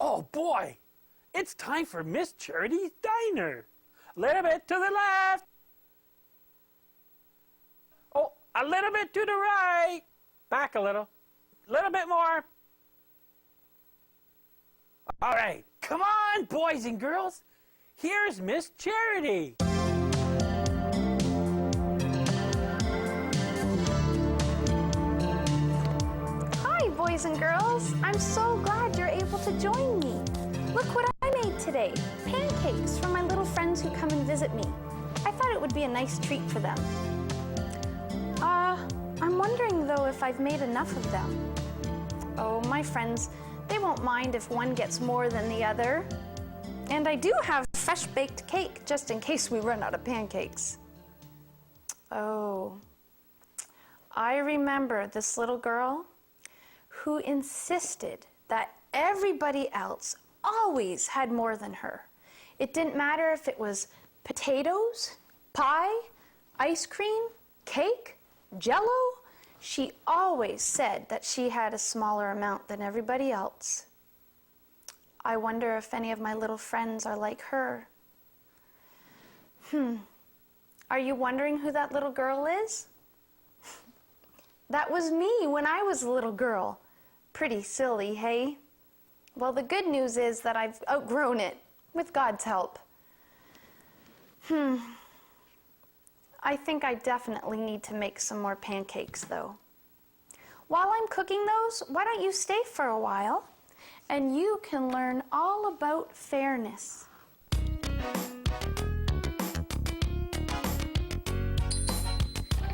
Oh boy, it's time for Miss Charity's Diner. A little bit to the left. Oh, a little bit to the right. Back a little bit more. All right, come on, boys and girls. Here's Miss Charity. Hi, boys and girls. I'm so glad you're able to join me. Look what I made today. Pancakes for my little friends who come and visit me. I thought it would be a nice treat for them. I'm wondering, though, if I've made enough of them. Oh, my friends, they won't mind if one gets more than the other. And I do have fresh baked cake, just in case we run out of pancakes. Oh, I remember this little girl who insisted that everybody else always had more than her. It didn't matter if it was potatoes, pie, ice cream, cake, Jell-O. She always said that she had a smaller amount than everybody else. I wonder if any of my little friends are like her. Are you wondering who that little girl is? That was me when I was a little girl. Pretty silly, hey? Well, the good news is that I've outgrown it, with God's help. I think I definitely need to make some more pancakes, though. While I'm cooking those, why don't you stay for a while, and you can learn all about fairness.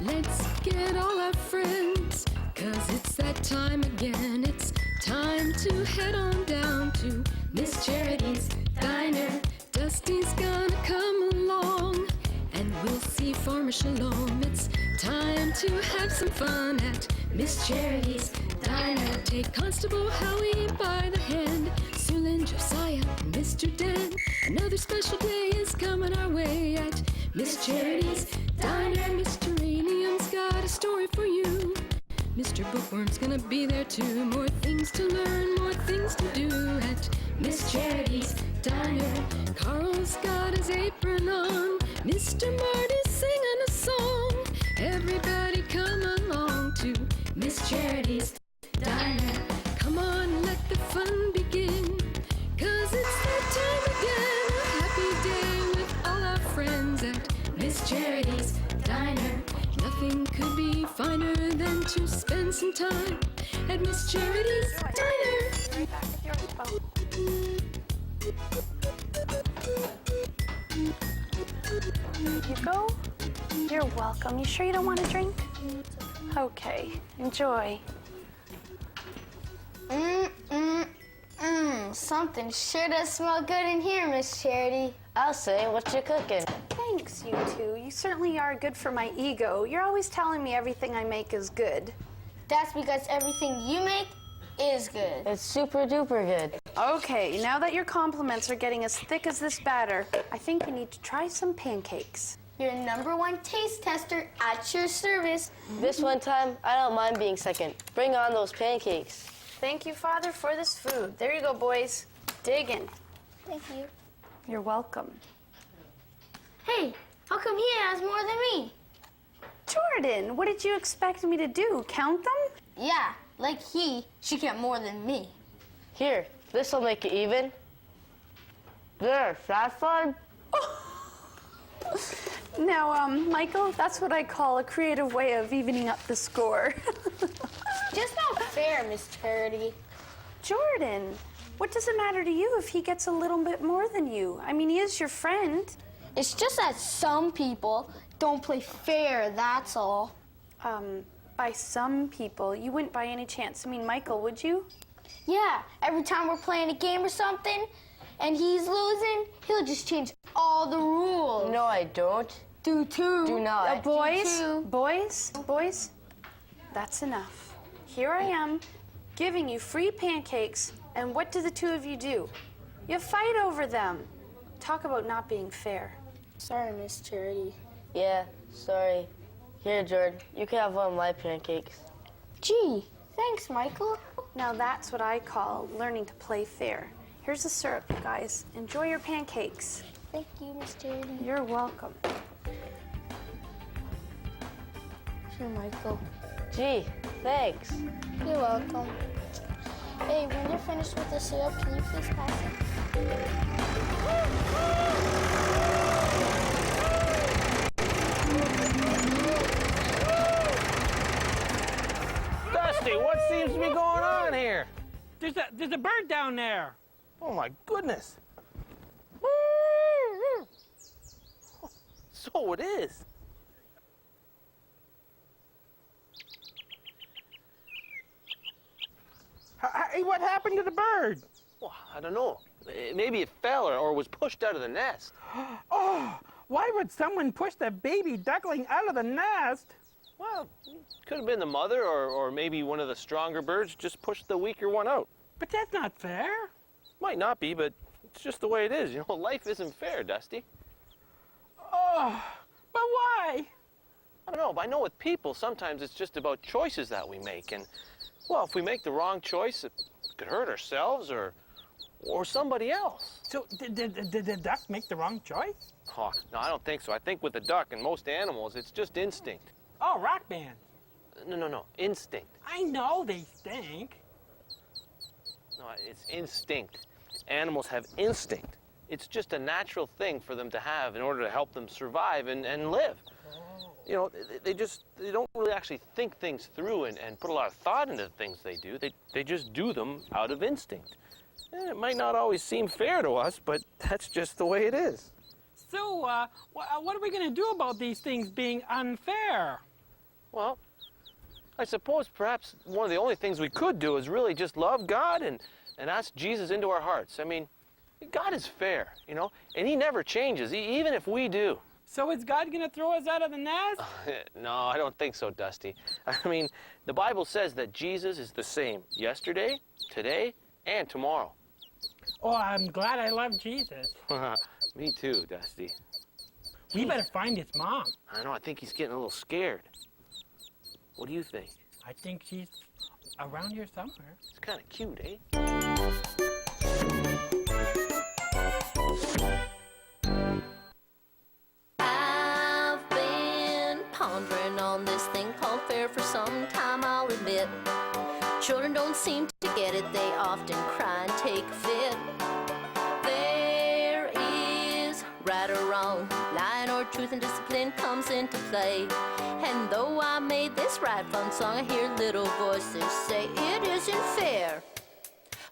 Let's get all our friends, 'cause it's that time again. It's time to head on down to Miss Charity's Diner. Dusty's gonna come along, and we'll see Farmer Shalom. It's time to have some fun at Miss Charity's Diner. Take Constable Howie by the hand, Sulin, Josiah, and Mr. Dan. Another special day is coming our way at Miss Charity's Diner. Mr. Ranium's got a story for you. Mr. Bookworm's gonna be there too. More things to learn, more things to do at Miss Charity's Diner. Carl's got his apron on. Mr. Marty's singing a song. Everybody come along to Miss Charity's Diner. Come on, let the fun begin, 'cause it's that time again. A happy day with all our friends at Miss Charity's Diner. Nothing could be finer than to spend some time at Miss Charity's Diner. Right back with your phone. Here you go. You're welcome. You sure you don't want a drink? Okay, enjoy. Something sure does smell good in here, Miss Charity. I'll say, what you cooking? Thanks, you two. You certainly are good for my ego. You're always telling me everything I make is good. That's because everything you make is good. It's super duper good. Okay, now that your compliments are getting as thick as this batter, I think we need to try some pancakes. Your #1 taste tester at your service. This one time, I don't mind being second. Bring on those pancakes. Thank you, Father, for this food. There you go, boys. Dig in. Thank you. You're welcome. Hey, how come he has more than me? Jordan, what did you expect me to do? Count them? Yeah, like he should get more than me. Here, this'll make it even. There, that's fun. Now, Michael, that's what I call a creative way of evening up the score. Just not fair, Miss Charity. Jordan, what does it matter to you if he gets a little bit more than you? I mean, he is your friend. It's just that some people don't play fair, that's all. By some people, you wouldn't by any chance. I mean, Michael, would you? Yeah, every time we're playing a game or something and he's losing, he'll just change all the rules. No, I don't. Do too. Do not. Boys, that's enough. Here I am, giving you free pancakes, and what do the two of you do? You fight over them. Talk about not being fair. Sorry, Miss Charity. Yeah, sorry. Here, Jordan, you can have one of my pancakes. Gee, thanks, Michael. Now that's what I call learning to play fair. Here's the syrup, you guys. Enjoy your pancakes. Thank you, Miss Charity. You're welcome. Here, Michael. Gee, thanks. You're welcome. Hey, when you're finished with the syrup, can you please pass it? Dusty, what seems to be going on here? There's a bird down there. Oh my goodness. So it is. Hey, what happened to the bird? Well, I don't know. Maybe it fell or was pushed out of the nest. Oh, why would someone push the baby duckling out of the nest? Well, could have been the mother or maybe one of the stronger birds just pushed the weaker one out. But that's not fair. Might not be, but it's just the way it is. You know, life isn't fair, Dusty. Oh, but why? I don't know, but I know with people, sometimes it's just about choices that we make. And, well, if we make the wrong choice, it could hurt ourselves or somebody else. So did the duck make the wrong choice? Oh, no, I don't think so. I think with the duck and most animals, it's just instinct. Oh, rock band. No, instinct. I know they stink. No, it's instinct. Animals have instinct. It's just a natural thing for them to have in order to help them survive and live. You know, they don't really actually think things through and put a lot of thought into the things they do. They just do them out of instinct. And it might not always seem fair to us, but that's just the way it is. So, what are we going to do about these things being unfair? Well, I suppose perhaps one of the only things we could do is really just love God and ask Jesus into our hearts. I mean, God is fair, you know, and he never changes, even if we do. So is God going to throw us out of the nest? No, I don't think so, Dusty. I mean, the Bible says that Jesus is the same yesterday, today, and tomorrow. Oh, I'm glad I love Jesus. Me too, Dusty. We better find his mom. I know, I think he's getting a little scared. What do you think? I think she's around here somewhere. It's kind of cute, eh? I've been pondering on this thing called fair for some time, I'll admit. Children don't seem to get it, they often cry and take a fit. There is right or wrong, lying or truth and discipline comes into play. And though I made this right fun song, I hear little voices say it isn't fair.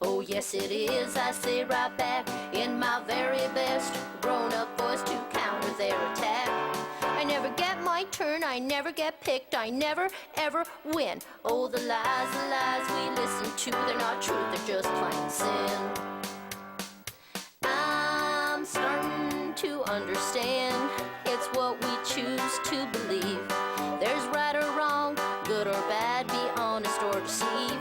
Oh yes it is, I say right back in my very best grown-up voice to counter their attack. I never get my turn, I never get picked, I never ever win. Oh the lies we listen to, they're not truth, they're just plain sin. I'm starting to understand, it's what we choose to believe. There's right or wrong, good or bad, be honest or deceive.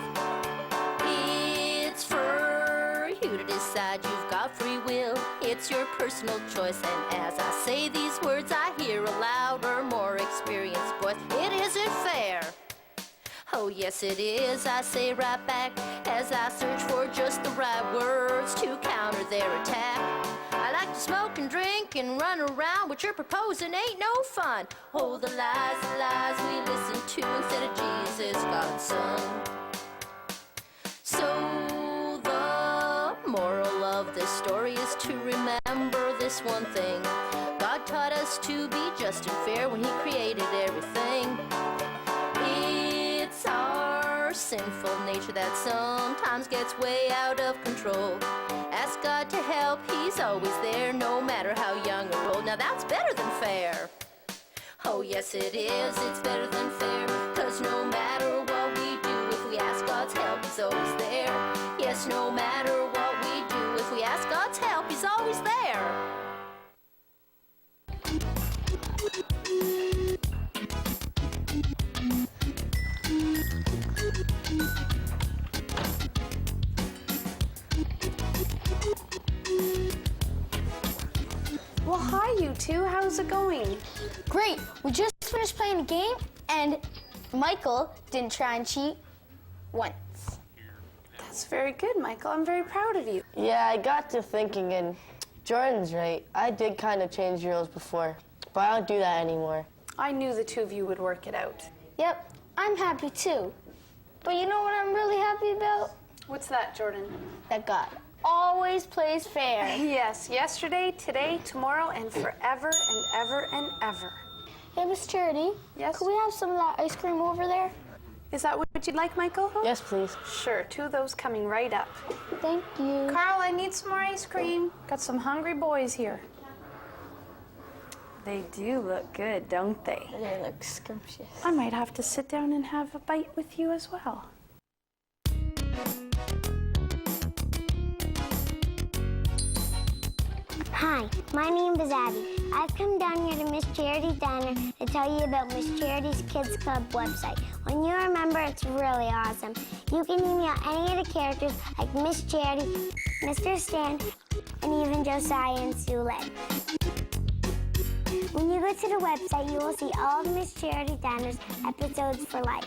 It's for you to decide, you've got free will, it's your personal choice. And as I say these words, I hear a louder, more experienced voice. It isn't fair. Oh yes it is, I say right back, as I search for just the right words to counter their attack. I like to smoke and drink and run around, what you're proposing ain't no fun. Oh the lies we listen to instead of Jesus, God's Son. So the moral of this story is to remember this one thing. God taught us to be just and fair when he created everything. It's our sinful nature that sometimes gets way out of control. Ask God to help, he's always there, no matter how young or old. Now that's better than fair. Oh yes it is, it's better than fair, 'cause no matter what we do, if we ask God's help, he's always there. Yes, no matter what we do, if we ask God's help, he's always there. Well, hi, you two. How's it going? Great. We just finished playing a game, and Michael didn't try and cheat once. That's very good, Michael. I'm very proud of you. Yeah, I got to thinking, and Jordan's right. I did kind of change rules before, but I don't do that anymore. I knew the two of you would work it out. Yep, I'm happy too. But you know what I'm really happy about? What's that, Jordan? That God always plays fair. Yes, yesterday, today, tomorrow, and forever and ever and ever. Hey, Miss Charity. Yes? Could we have some of that ice cream over there? Is that what you'd like, Michael? Yes, please. Sure, 2 of those coming right up. Thank you. Carl, I need some more ice cream. Got some hungry boys here. They do look good, don't they? They look scrumptious. I might have to sit down and have a bite with you as well. Hi, my name is Abby. I've come down here to Miss Charity's Diner to tell you about Miss Charity's Kids Club website. When you remember, it's really awesome. You can email any of the characters like Miss Charity, Mr. Stan, and even Josiah and Sue Lynn. When you go to the website, you will see all of Miss Charity Diner's episodes for life.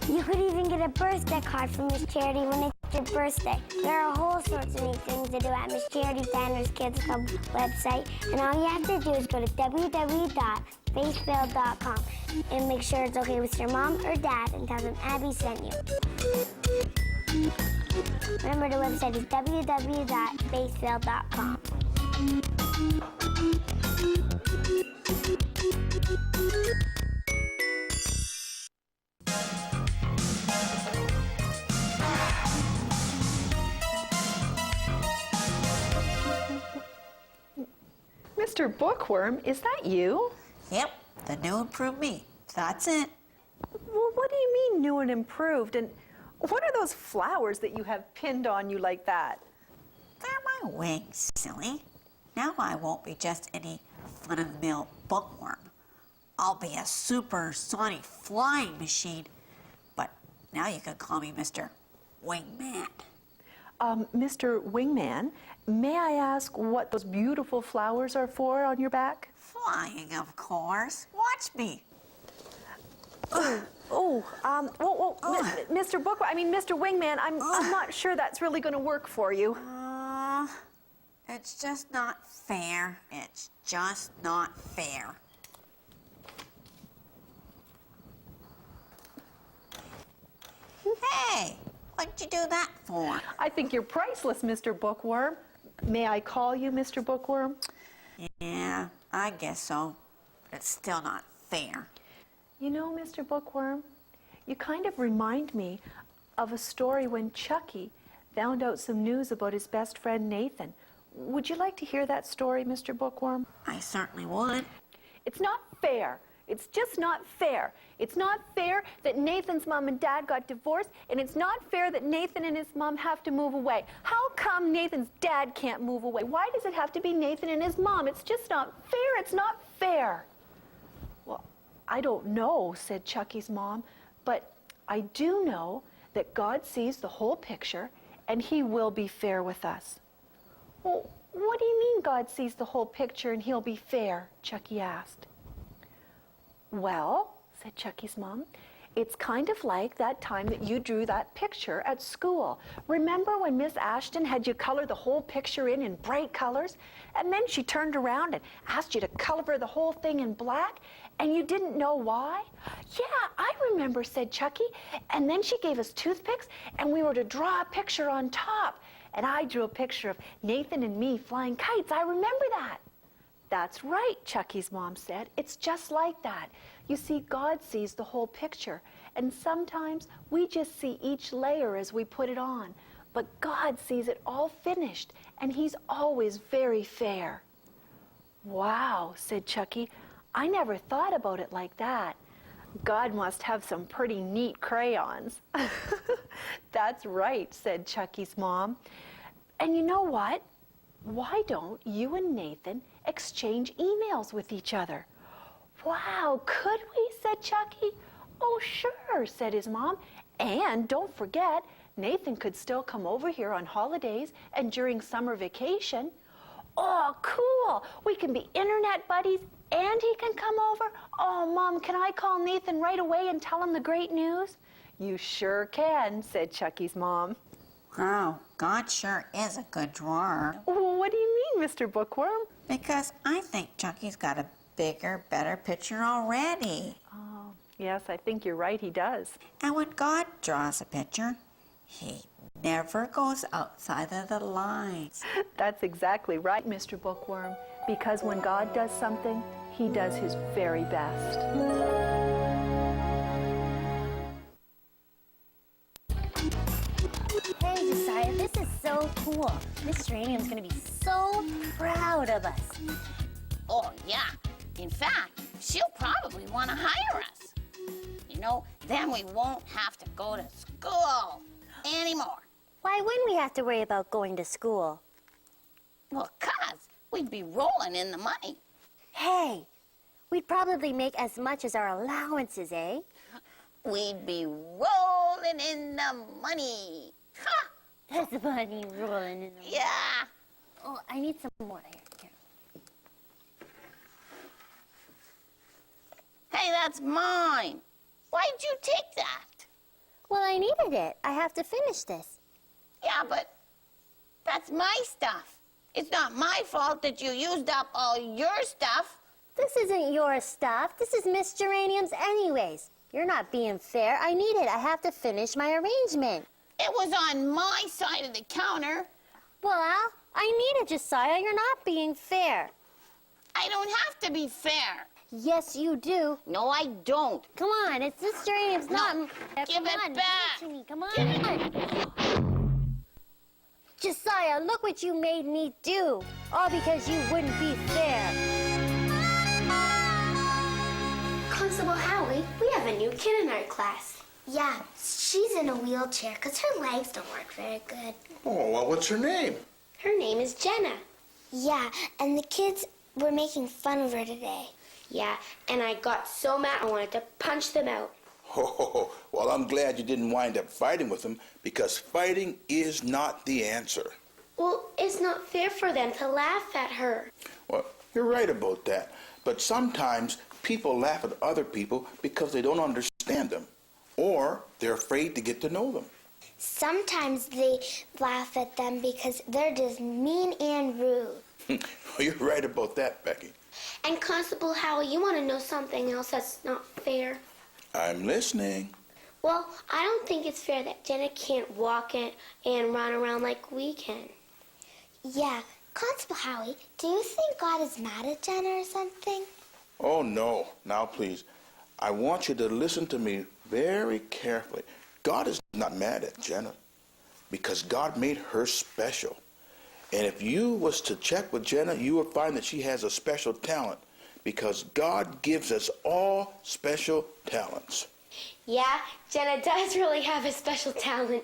You could even get a birthday card from Miss Charity when it's your birthday. There are whole sorts of neat things to do at Miss Charity Diner's Kids Club website, and all you have to do is go to www.faithville.com and make sure it's okay with your mom or dad and tell them Abby sent you. Remember, the website is www.faithville.com. Mr. Bookworm, is that you? Yep, the new improved me. That's it. Well, what do you mean new and improved? And what are those flowers that you have pinned on you like that? They're my wings, silly. Now I won't be just any fun-of-the-mill bookworm. I'll be a supersonic flying machine. But now you can call me Mr. Wingman. Mr. Wingman, may I ask what those beautiful flowers are for on your back? Flying, of course. Watch me. Mr. Bookworm, Mr. Wingman, I'm not sure that's really going to work for you. It's just not fair. It's just not fair. Hey, what'd you do that for? I think you're priceless, Mr. Bookworm. May I call you Mr. Bookworm? Yeah, I guess so. But it's still not fair. You know, Mr. Bookworm, you kind of remind me of a story when Chucky found out some news about his best friend Nathan. Would you like to hear that story, Mr. Bookworm? I certainly would. It's not fair. It's just not fair. It's not fair that Nathan's mom and dad got divorced, and it's not fair that Nathan and his mom have to move away. How come Nathan's dad can't move away? Why does it have to be Nathan and his mom? It's just not fair. It's not fair. Well, I don't know, said Chucky's mom, but I do know that God sees the whole picture, and he will be fair with us. Well, what do you mean God sees the whole picture and he'll be fair? Chucky asked. Well, said Chucky's mom, it's kind of like that time that you drew that picture at school. Remember when Miss Ashton had you color the whole picture in bright colors? And then she turned around and asked you to color the whole thing in black, and you didn't know why? Yeah, I remember, said Chucky. And then she gave us toothpicks, and we were to draw a picture on top. And I drew a picture of Nathan and me flying kites. I remember that. That's right, Chucky's mom said. It's just like that. You see, God sees the whole picture, and sometimes we just see each layer as we put it on. But God sees it all finished, and he's always very fair. Wow, said Chucky. I never thought about it like that. God must have some pretty neat crayons. That's right, said Chucky's mom. And you know what? Why don't you and Nathan exchange emails with each other? Wow, could we? Said Chucky. Oh, sure, said his mom. And don't forget, Nathan could still come over here on holidays and during summer vacation. Oh, cool. We can be internet buddies And he can come over? Oh, Mom, can I call Nathan right away and tell him the great news? You sure can, said Chucky's mom. Oh, God sure is a good drawer. What do you mean, Mr. Bookworm? Because I think Chucky's got a bigger, better picture already. Oh, yes, I think you're right, he does. And when God draws a picture, he never goes outside of the lines. That's exactly right, Mr. Bookworm. Because when God does something, he does his very best. Hey, Josiah, this is so cool. Miss Geranium's gonna be so proud of us. Oh, yeah. In fact, she'll probably want to hire us. You know, then we won't have to go to school anymore. Why wouldn't we have to worry about going to school? Well, 'cause we'd be rolling in the money. Hey, we'd probably make as much as our allowances, eh? We'd be rolling in the money. Ha! There's the money rolling in the Yeah. Oh, I need some more here. Hey, that's mine. Why'd you take that? Well, I needed it. I have to finish this. Yeah, but that's my stuff. It's not my fault that you used up all your stuff. This isn't your stuff. This is Miss Geranium's anyways. You're not being fair. I need it. I have to finish my arrangement. It was on my side of the counter. Well, I need it, Josiah. You're not being fair. I don't have to be fair. Yes, you do. No, I don't. Come on, it's Miss Geranium's not... Give it back. Give it to me. Come on. Josiah, look what you made me do. All because you wouldn't be fair. Constable Howie, we have a new kid in our class. Yeah, she's in a wheelchair because her legs don't work very good. Oh, well, what's her name? Her name is Jenna. Yeah, and the kids were making fun of her today. Yeah, and I got so mad I wanted to punch them out. Oh, well, I'm glad you didn't wind up fighting with them because fighting is not the answer. Well, it's not fair for them to laugh at her. Well, you're right about that. But sometimes people laugh at other people because they don't understand them or they're afraid to get to know them. Sometimes they laugh at them because they're just mean and rude. Well, you're right about that, Becky. And Constable Howie, you want to know something else that's not fair? I'm listening. Well, I don't think it's fair that Jenna can't walk and run around like we can. Yeah, Constable Howie, do you think God is mad at Jenna or something? Oh, no. Now, please, I want you to listen to me very carefully. God is not mad at Jenna because God made her special. And if you was to check with Jenna, you would find that she has a special talent because God gives us all special talents. Yeah, Jenna does really have a special talent.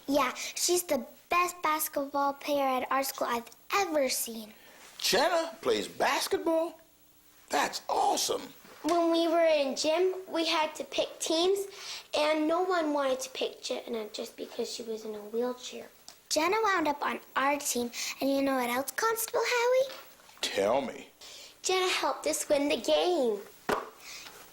Yeah, she's the best basketball player at our school I've ever seen. Jenna plays basketball? That's awesome. When we were in gym, we had to pick teams, and no one wanted to pick Jenna just because she was in a wheelchair. Jenna wound up on our team, and you know what else, Constable Howie? Tell me. Jenna helped us win the game.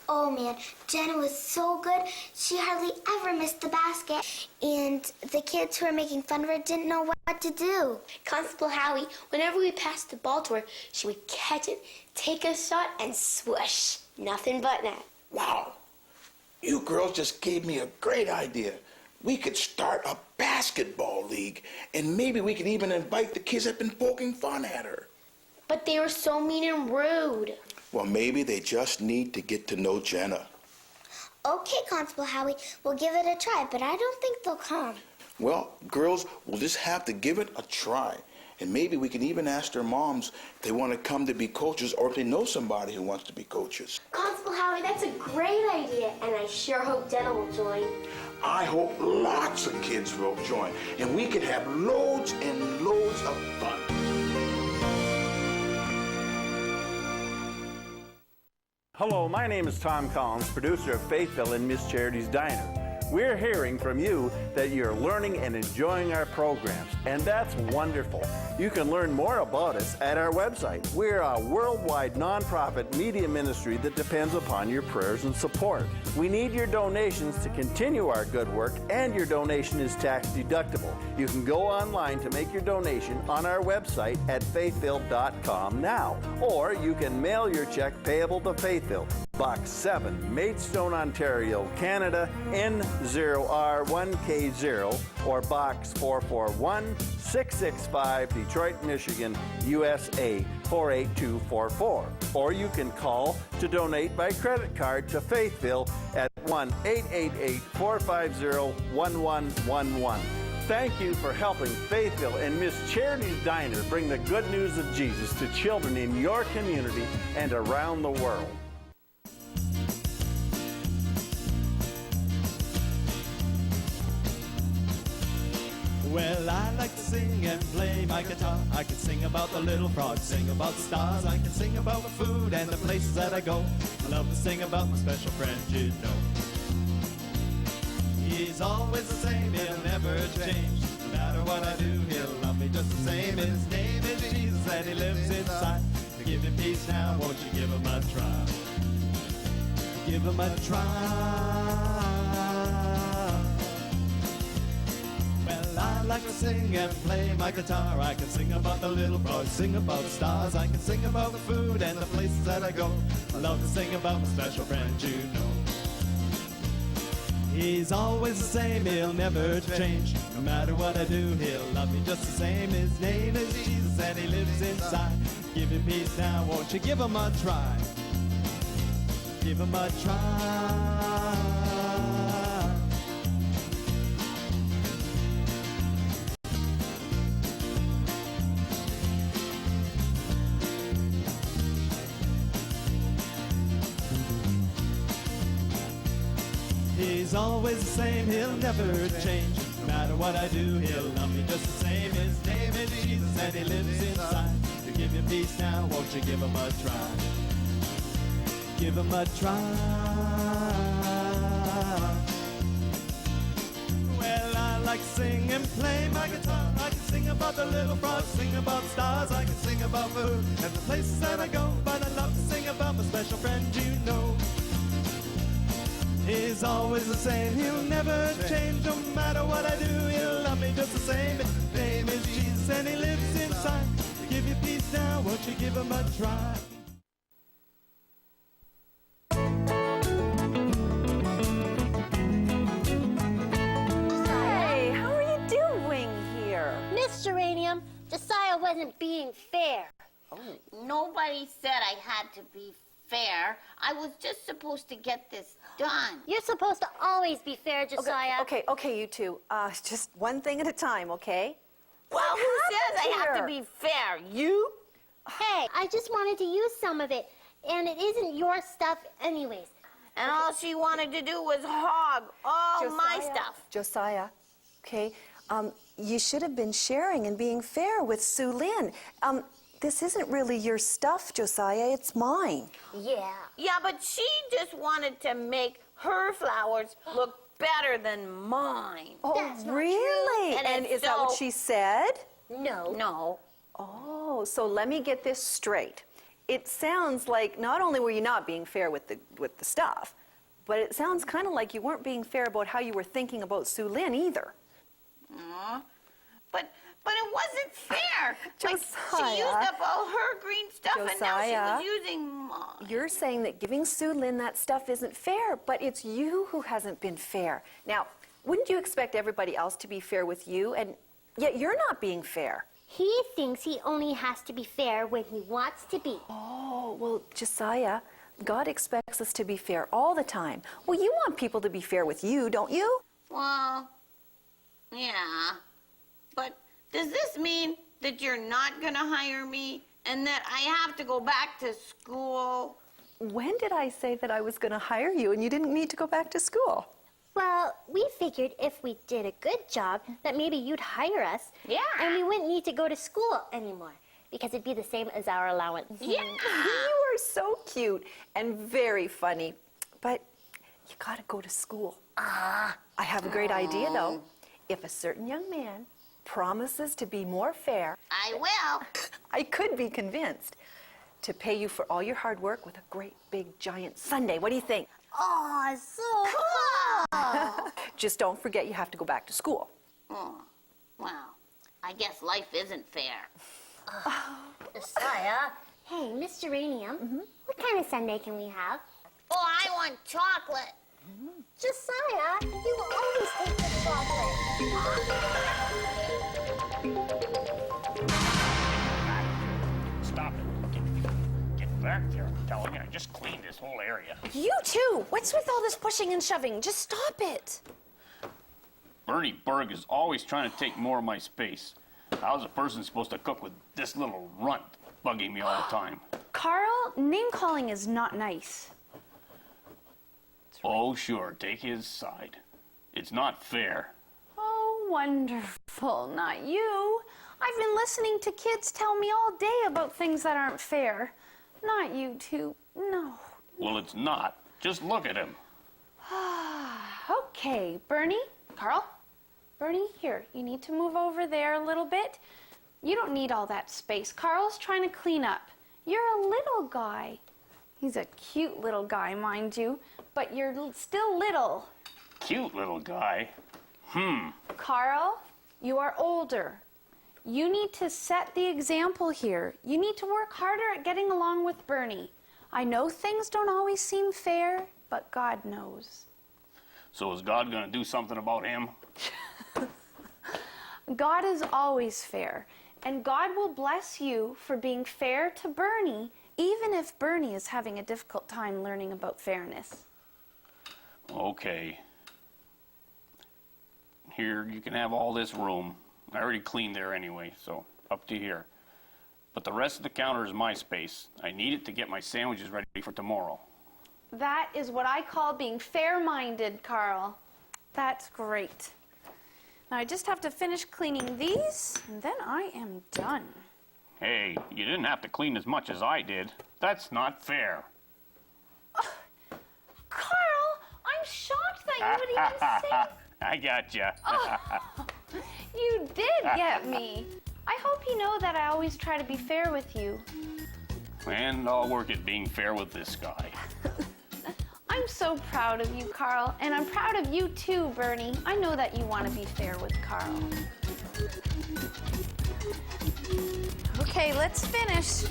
Oh man, Jenna was so good. She hardly ever missed the basket. And the kids who were making fun of her didn't know what to do. Constable Howie, whenever we passed the ball to her, she would catch it, take a shot, and swoosh. Nothing but net. Wow. You girls just gave me a great idea. We could start a basketball league, and maybe we could even invite the kids that have been poking fun at her. But they were so mean and rude. Well, maybe they just need to get to know Jenna. Okay, Constable Howie, we'll give it a try, but I don't think they'll come. Well, girls, we'll just have to give it a try. And maybe we can even ask their moms if they want to come to be coaches or if they know somebody who wants to be coaches. Constable Howie, that's a great idea, and I sure hope Jenna will join. I hope lots of kids will join, and we can have loads and loads of fun. Hello, my name is Tom Collins, producer of Faithville and Miss Charity's Diner. We're hearing from you that you're learning and enjoying our programs, and that's wonderful. You can learn more about us at our website. We're a worldwide nonprofit media ministry that depends upon your prayers and support. We need your donations to continue our good work, and your donation is tax deductible. You can go online to make your donation on our website at faithville.com now, or you can mail your check payable to Faithville, Box 7, Maidstone, Ontario, Canada, N0R1K0, or Box 441, 665, Detroit, Michigan, USA 48244. Or you can call to donate by credit card to Faithville at 1-888-450-1111. Thank you for helping Faithville and Miss Charity's Diner bring the good news of Jesus to children in your community and around the world. Well, I like to sing and play my guitar. I can sing about the little frogs, sing about the stars. I can sing about the food and the places that I go. I love to sing about my special friend, you know. He's always the same, he'll never change. No matter what I do, he'll love me just the same. His name is Jesus and he lives inside. To give him peace now, won't you give him a try? Give him a try. I like to sing and play my guitar. I can sing about the little frogs, sing about the stars. I can sing about the food and the places that I go. I love to sing about my special friend, you know. He's always the same, he'll never change. No matter what I do, he'll love me just the same. His name is Jesus and he lives inside. Give him peace now, won't you give him a try? Give him a try. He's always the same, he'll never change. No matter what I do, he'll love me just the same. His name is Jesus and he lives inside. To give you peace now, won't you give him a try? Give him a try. Well, I like to sing and play my guitar. I can sing about the little frogs, sing about stars. I can sing about food and the places that I go. But I love to sing about my special friend, you know. He's always the same, he'll never change. No matter what I do, he'll love me just the same. His name is Jesus and he lives inside. To give you peace now, won't you give him a try? Hey, how are you doing here? Miss Geranium, Josiah wasn't being fair. Nobody said I had to be fair. I was just supposed to get this done. You're supposed to always be fair, Josiah. Okay, you two. Just one thing at a time, okay? Well, who says I have to be fair? You? Hey, I just wanted to use some of it, and it isn't your stuff anyways. And all she wanted to do was hog all my stuff. Josiah, okay, you should have been sharing and being fair with Sue Lynn. This isn't really your stuff, Josiah, it's mine. Yeah. Yeah, but she just wanted to make her flowers look better than mine. Oh, That's not really? true. And is that what she said? No. No. Oh, so let me get this straight. It sounds like not only were you not being fair with the stuff, but it sounds kind of like you weren't being fair about how you were thinking about Sue Lynn either. But it wasn't fair. Josiah. Like, she used up all her green stuff, and now she was using mine. You're saying that giving Sue Lynn that stuff isn't fair, but it's you who hasn't been fair. Now, wouldn't you expect everybody else to be fair with you, and yet you're not being fair? He thinks he only has to be fair when he wants to be. Oh, well, Josiah, God expects us to be fair all the time. Well, you want people to be fair with you, don't you? Well, yeah. But does this mean that you're not going to hire me and that I have to go back to school? When did I say that I was going to hire you and you didn't need to go back to school? Well, we figured if we did a good job, that maybe you'd hire us. Yeah. And we wouldn't need to go to school anymore, because it'd be the same as our allowance. Yeah. You are so cute and very funny, but you got to go to school. I have a great idea, though. If a certain young man promises to be more fair. I will. I could be convinced to pay you for all your hard work with a great big giant sundae. What do you think? Oh, so cool. Just don't forget you have to go back to school. Oh, well, I guess life isn't fair. Josiah. Hey, Miss Geranium. What kind of sundae can we have? Oh, I want chocolate. Josiah, you always take the chocolate. Stop it. Get back there, I'm telling you. I just cleaned this whole area. You too. What's with all this pushing and shoving? Just stop it. Bernie Berg is always trying to take more of my space. How's a person supposed to cook with this little runt bugging me all the time? Carl, name calling is not nice. Oh, sure, take his side. It's not fair. Oh, wonderful. Not you. I've been listening to kids tell me all day about things that aren't fair. Not you two. No. Well, it's not. Just look at him. Okay, Bernie, Carl, Bernie, here, you need to move over there a little bit. You don't need all that space. Carl's trying to clean up. You're a little guy. He's a cute little guy, mind you, but you're still little. Cute little guy. Carl, you are older. You need to set the example here. You need to work harder at getting along with Bernie. I know things don't always seem fair, but God knows. So is God gonna do something about him? God is always fair, and God will bless you for being fair to Bernie, even if Bernie is having a difficult time learning about fairness. Okay. Here, you can have all this room. I already cleaned there anyway, so up to here. But the rest of the counter is my space. I need it to get my sandwiches ready for tomorrow. That is what I call being fair-minded, Carl. That's great. Now I just have to finish cleaning these, and then I am done. Hey, you didn't have to clean as much as I did. That's not fair. Carl, I'm shocked that you would even say... I gotcha. You did get me. I hope you know that I always try to be fair with you. And I'll work at being fair with this guy. I'm so proud of you, Carl, and I'm proud of you too, Bernie. I know that you want to be fair with Carl. Okay, let's finish.